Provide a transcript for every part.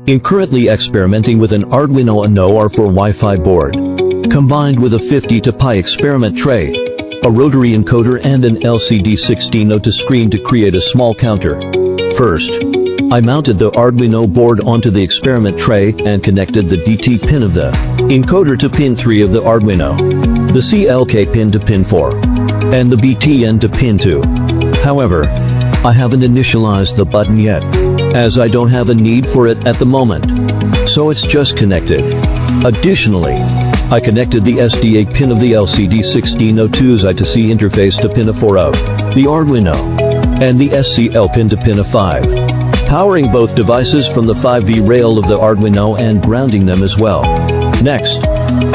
I'm currently experimenting with an Arduino UNO R4 WiFi board, combined with a 50-to-pi experiment tray, a Rotary Encoder and an LCD1602 screen to create a small counter. First, I mounted the Arduino board onto the experiment tray and connected the DT pin of the encoder to pin 3 of the Arduino, the CLK pin to pin 4, and the BTN to pin 2. However, I haven't initialized the button yet, as I don't have a need for it at the moment, so it's just connected. Additionally, I connected the SDA pin of the LCD1602's I2C interface to pin 4 of the Arduino, and the SCL pin to pin 5, powering both devices from the 5V rail of the Arduino and grounding them as well. Next,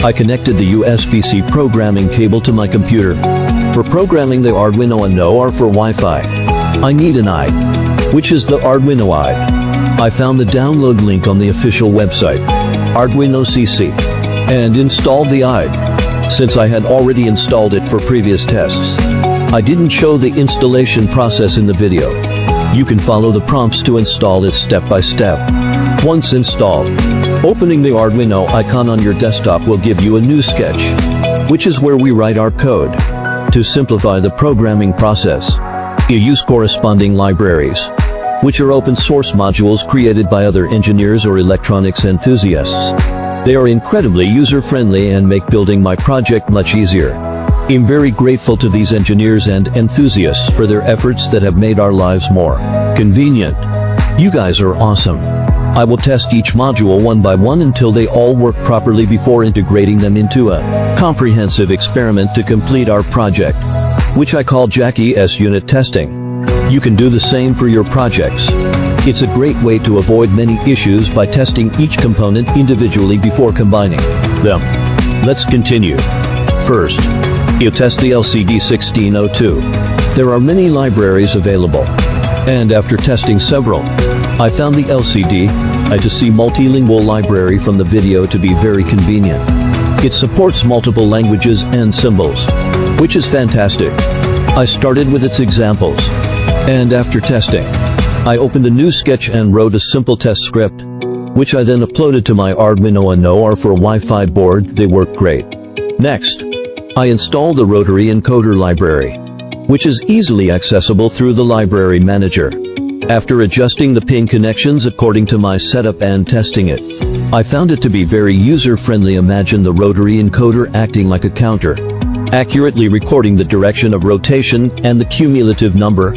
I connected the USB-C programming cable to my computer. For programming the Arduino UNO R4 WiFi, I need an IDE, which is the Arduino IDE. I found the download link on the official website, Arduino CC, and installed the IDE. Since I had already installed it for previous tests, I didn't show the installation process in the video. You can follow the prompts to install it step by step. Once installed, opening the Arduino icon on your desktop will give you a new sketch, which is where we write our code. To simplify the programming process, you use corresponding libraries, which are open source modules created by other engineers or electronics enthusiasts. They are incredibly user-friendly and make building my project much easier. I'm very grateful to these engineers and enthusiasts for their efforts that have made our lives more convenient. You guys are awesome. I will test each module one by one until they all work properly before integrating them into a comprehensive experiment to complete our project, which I call Jackie's unit testing. You can do the same for your projects. It's a great way to avoid many issues by testing each component individually before combining them. Let's continue. First, you test the LCD1602. There are many libraries available, and after testing several, I found the LCD I2C multilingual library from the video to be very convenient. It supports multiple languages and symbols, which is fantastic. I started with its examples, and after testing, I opened a new sketch and wrote a simple test script, which I then uploaded to my Arduino UNO R4 WiFi board. They work great. Next, I installed the Rotary Encoder library, which is easily accessible through the library manager. After adjusting the pin connections according to my setup and testing it, I found it to be very user-friendly. Imagine the Rotary Encoder acting like a counter, accurately recording the direction of rotation and the cumulative number.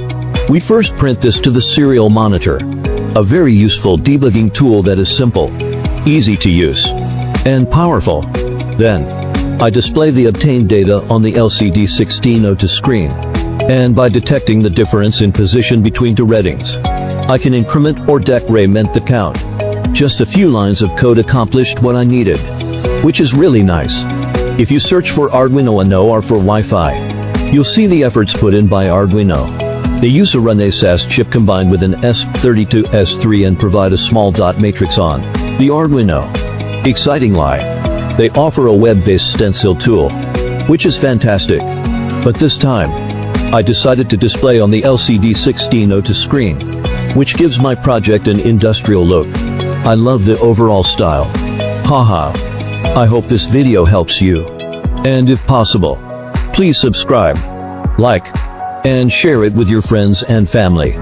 We first print this to the serial monitor, a very useful debugging tool that is simple, easy to use, and powerful. Then, I display the obtained data on the LCD1602 screen, and by detecting the difference in position between two readings, I can increment or decrement the count. Just a few lines of code accomplished what I needed, which is really nice. If you search for Arduino UNO R4 WiFi, you'll see the efforts put in by Arduino. They use a Renesas chip combined with an S32S3 and provide a small dot matrix on the Arduino. Exciting lie. They offer a web-based stencil tool, which is fantastic. But this time, I decided to display on the LCD1602 screen, which gives my project an industrial look. I love the overall style. Haha. I hope this video helps you. And if possible, please subscribe, like, and share it with your friends and family.